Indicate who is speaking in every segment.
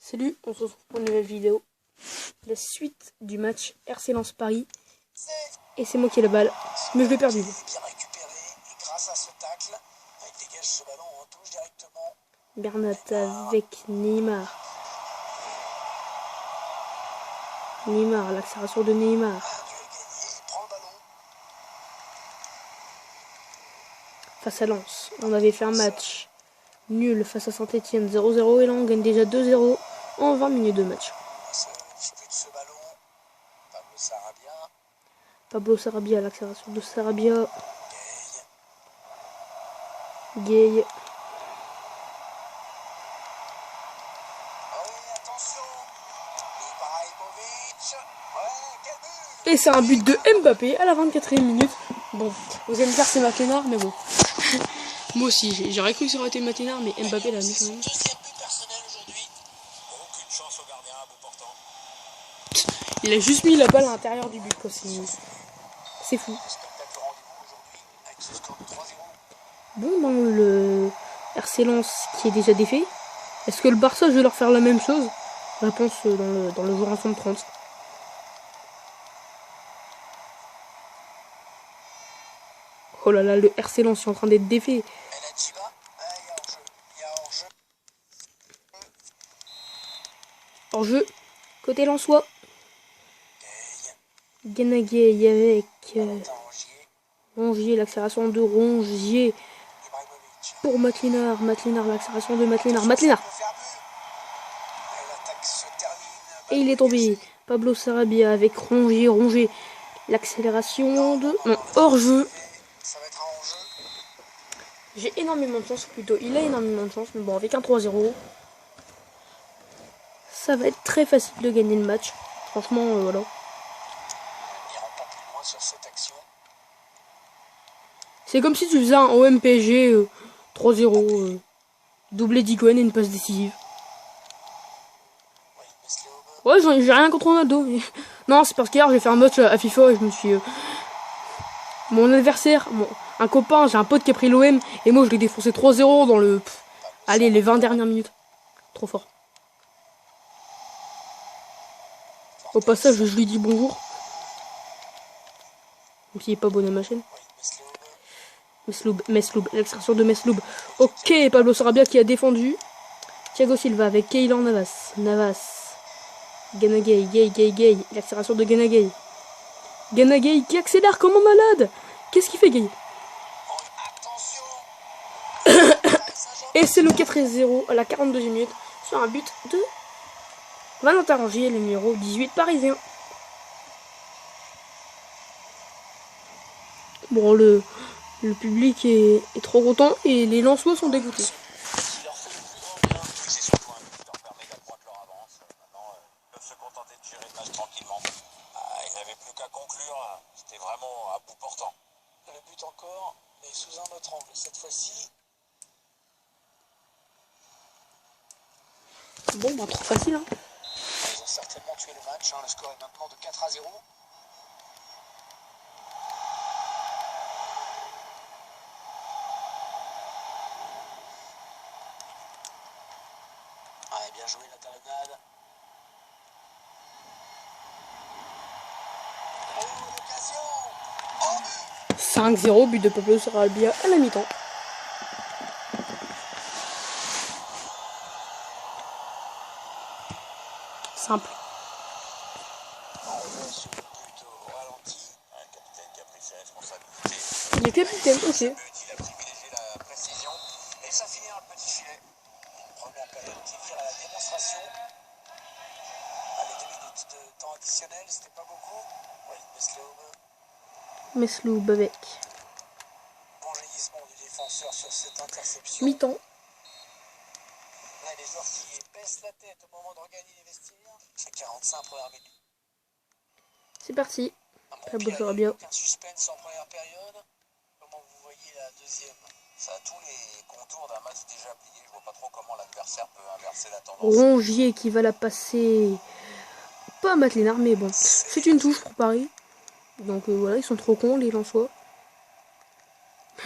Speaker 1: Salut, on se retrouve pour une nouvelle vidéo. La suite du match RC Lens Paris. Et c'est moi qui ai la balle, mais je l'ai perdu. Bernat avec Neymar. Neymar, l'accélération de Neymar. Face à Lens, on avait fait un match nul face à Saint-Etienne 0-0 et là on gagne déjà 2-0 en 20 minutes de match. Pablo Sarabia, l'accélération de Sarabia. Gay. Et c'est un but de Mbappé à la 24e minute. Bon, vous allez me dire c'est Matinard, mais bon. Moi aussi, j'aurais cru que ça aurait été Matinard, mais Mbappé l'a mis quand même. Il a juste mis la balle à l'intérieur du but, quoi. C'est fou. Bon, dans le RC Lens qui est déjà défait, est-ce que le Barça, je vais leur faire la même chose? Réponse dans le jour ensemble 30. Oh là là, le RC Lens est en train d'être défait. Hors-jeu, côté Lensois. Ganagay avec Rongier, l'accélération de Rongier. Pour Matlinard, l'accélération de Matlinard. Et il est tombé. Pablo Sarabia avec Rongier. L'accélération de... Non, hors-jeu. J'ai énormément de chance, plutôt. Il a énormément de chance, mais bon, avec un 3-0, ça va être très facile de gagner le match. Franchement, voilà. C'est comme si tu faisais un OMPG 3-0, doublé d'Icoen et une passe décisive. Ouais, j'ai rien contre Ronaldo. Mais... Non, c'est parce qu'hier j'ai fait un match à FIFA et je me suis... Mon adversaire, un copain, j'ai un pote qui a pris l'OM et moi je l'ai défoncé 3-0 dans le... Allez, les 20 dernières minutes. Trop fort. Au passage, je lui dis bonjour. Même s'il est pas abonné à ma chaîne. Mesloub, l'extraction de Mesloub. Ok, Pablo Sarabia qui a défendu. Thiago Silva avec Keylor Navas. Ganagay, Gay. L'accélération de Ganagay. Ganagay qui accélère comme un malade. Qu'est-ce qu'il fait, Gay? Et c'est le 4-0 à la 42e minute sur un but de Valentin Rongier, le numéro 18 parisien. Bon, le public est trop content et les Lensois sont dégoûtés.
Speaker 2: Il n'avait plus qu'à conclure, c'était vraiment à bout portant. Le but encore, mais sous un autre angle. Cette fois-ci.
Speaker 1: Bon, bah trop facile, hein.
Speaker 2: Ils ont certainement tué le match, le score est maintenant de 4-0. Ouais, bien joué la talonnade.
Speaker 1: 5-0, but de Pablo Sarabia à la mi-temps. Simple. Il est capitaine, ok.
Speaker 2: Il a privilégié la précision et ça finit un petit filet. Une première période qui vire à la démonstration. Allez, 2 minutes de temps additionnel, c'était pas beaucoup.
Speaker 1: Mesloub avec.
Speaker 2: Bon jaillissement du défenseur sur cette interception.
Speaker 1: Mi-temps.
Speaker 2: Là, les joueurs qui baissent la tête au moment de regagner les vestiaires. C'est 45 premières minutes.
Speaker 1: C'est parti.
Speaker 2: Pablo Sarabia. Aucun suspense en première période. Comment vous voyez la deuxième? Ça a tous les contours d'un match déjà plié. Je vois pas trop comment l'adversaire peut inverser la tendance.
Speaker 1: Rongier qui va la passer. Pas à Matlinard, mais bon. C'est une touche pour Paris. Donc voilà, ils sont trop cons, les Lensois.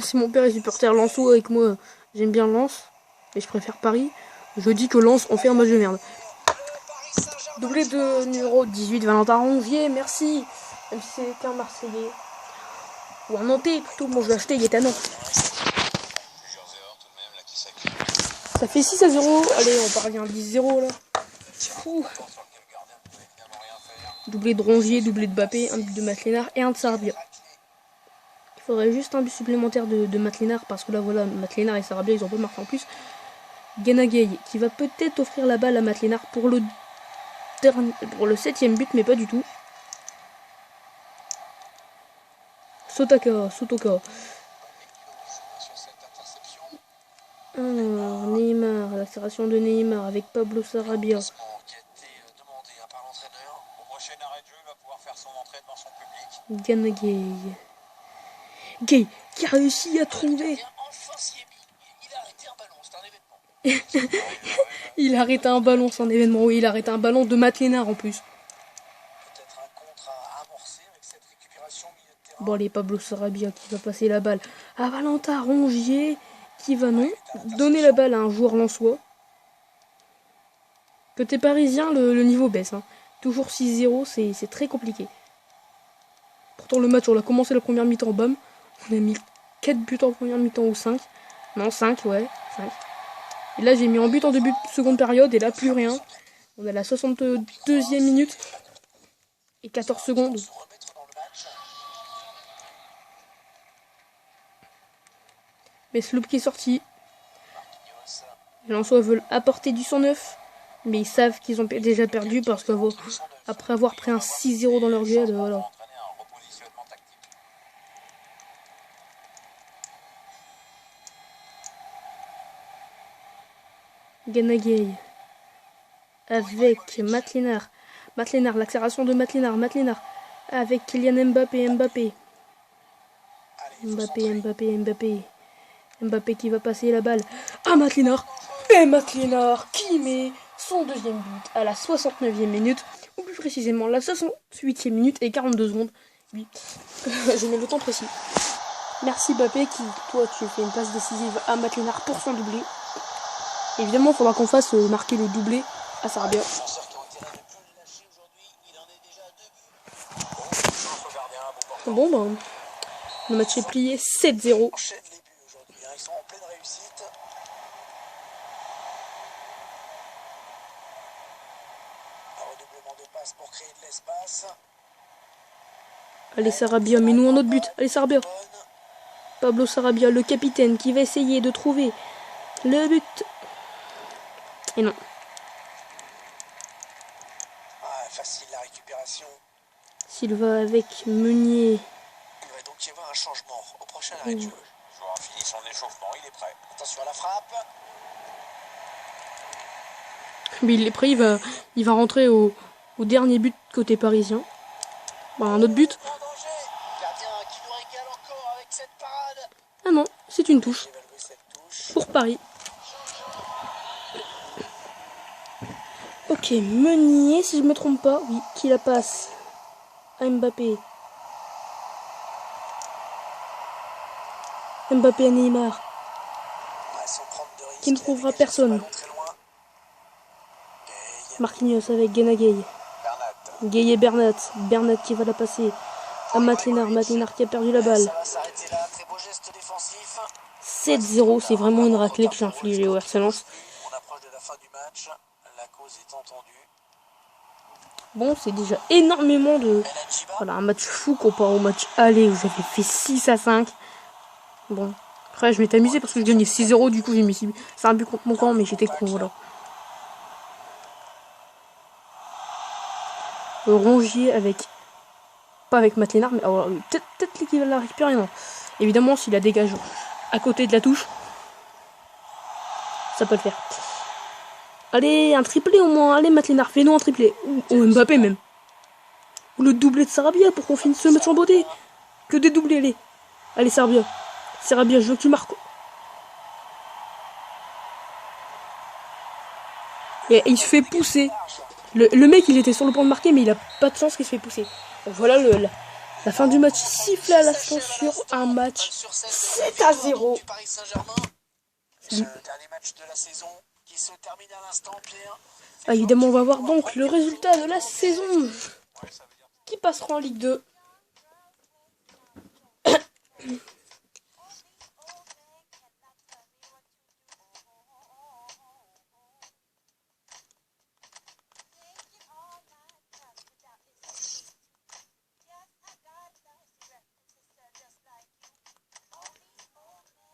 Speaker 1: Si mon père est supporter Lensois avec moi, j'aime bien Lens. Mais je préfère Paris. Je dis que Lens, on fait un match de merde. Doublé de numéro 18, Valentin Rongier, merci. Même si c'est qu'un Marseillais. Ou un Nantais plutôt, bon je l'ai acheté, il était à Nantes. Ça fait 6-0, allez on parvient à 10-0 là. Ouh. Doublé de Rongier, doublé de Mbappé, un but de Matlénard et un de Sarabia. Il faudrait juste un but supplémentaire de Matlénard parce que là voilà, Matlénard et Sarabia ils ont pas marqué en plus. Gana Gueye qui va peut-être offrir la balle à Matlénard pour le 7ème but mais pas du tout. Sotoka. Alors, Neymar, l'accélération de Neymar avec Pablo Sarabia. Gana Gueye. Gueye qui a réussi à trouver. Il a arrêté un ballon, c'est un événement. Oui, il a arrêté un ballon de Matlénard en plus. Bon, allez, Pablo Sarabia qui va passer la balle à Valentin Rongier qui va non donner la balle à un joueur lensois. Côté parisien, le niveau baisse. Hein. Toujours 6-0, c'est très compliqué. Pourtant, le match, on a commencé la première mi-temps, bam. On a mis 4 buts en première mi-temps ou 5. Non, 5, ouais, 5. Et là, j'ai mis en but en début de seconde période et là, plus rien. On a la 62e minute et 14 secondes. Mais Sloop qui est sorti. Les Lensois veulent apporter du 109. Mais ils savent qu'ils ont déjà perdu parce qu'après avoir pris un 6-0 dans leur duel, voilà. Gana Gueye avec Matlénard. L'accélération de Matlénard. Avec Kylian Mbappé. Mbappé qui va passer la balle à Matlénard. Et Matlénard qui met son deuxième but à la 69e minute. Ou plus précisément la 68e minute et 42 secondes. Oui, je mets le temps précis. Merci Mbappé qui, toi, tu fais une passe décisive à Matlénard pour son doublé. Évidemment, il faudra qu'on fasse marquer le doublé à Sarabia. Bon, ben, le match est plié 7-0. Allez Sarabia, mets-nous un autre but. Allez Sarabia. Pablo Sarabia, le capitaine, qui va essayer de trouver le but. Et non.
Speaker 2: Facile la récupération.
Speaker 1: Silva avec Meunier.
Speaker 2: Il va donc y avoir un changement au prochain arrêt de jeu. Le joueur a fini son échauffement, il est prêt. Attention à la frappe.
Speaker 1: Mais il est prêt, il va rentrer au dernier but côté parisien. Bon, un autre but. Ah non, c'est une touche. Pour Paris. Ok, Meunier, si je me trompe pas, oui, qui la passe à Mbappé. Mbappé à Neymar. Qui ne trouvera personne. Marquinhos avec Gana Gueye. Gueye et Bernat. Bernat qui va la passer à Matlénard qui a perdu la balle. 7-0, c'est vraiment une raclée que j'ai infligée au RC Lens. Bon, c'est déjà énormément de... Voilà, un match fou comparé au match aller où j'avais fait 6-5. Bon, après je m'étais amusé parce que je gagnais 6-0, du coup j'ai mis 6 buts. C'est un but contre mon camp, mais j'étais con, voilà. Rongier avec... Pas avec Matlénard, mais peut-être l'équivalent de la récupérer, non. Évidemment, s'il la dégage à côté de la touche, ça peut le faire. Allez, un triplé au moins. Allez, Matlénard, fais-nous un triplé. Ou Mbappé même. Ou le doublé de Sarabia pour qu'on finisse ce match en beauté. Que des doublés, allez. Allez, Sarabia, je veux que tu marques. Et il se fait pousser. Le mec, il était sur le point de marquer, mais il a pas de chance qu'il se fait pousser. Donc voilà la fin du match. Sifflé à la sur un match 7-0.
Speaker 2: Ce dernier match de la saison qui se termine à l'instant, Pierre.
Speaker 1: Ah, évidemment, on va voir donc le résultat de la saison. Qui passera en Ligue 2?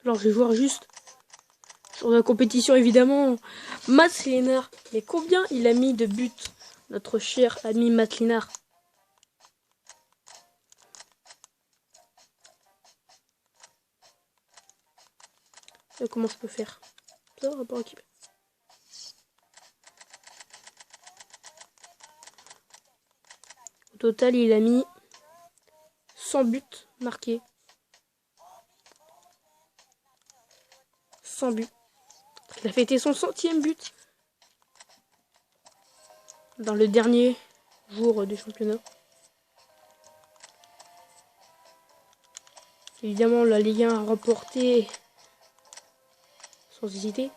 Speaker 1: Alors, je vais voir juste sur la compétition, évidemment. Mats Lienard. Mais combien il a mis de buts, notre cher ami Mats Lienard? Comment je peux faire ça, rapport équipe? Au total, il a mis 100 buts marqués. 100 buts. Il a fêté son 100e but dans le dernier jour du championnat. Évidemment, la Ligue 1 a remporté sans hésiter.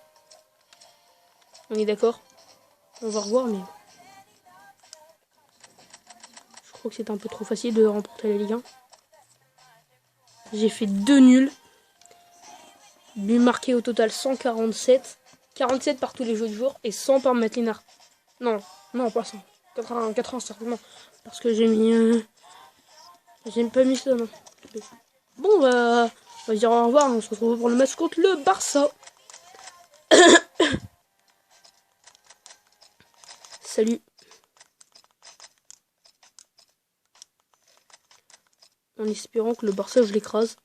Speaker 1: On est d'accord? On va revoir, mais je crois que c'est un peu trop facile de remporter la Ligue 1. J'ai fait 2 nuls. But marqué au total 147. 47 par tous les jeux de jour et 100 par Mats Lienard. Non, pas 100. 80 certainement. Parce que j'ai mis... j'ai pas mis ça, non. Bon, on va dire au revoir. On se retrouve pour le match contre le Barça. Salut. En espérant que le Barça, je l'écrase.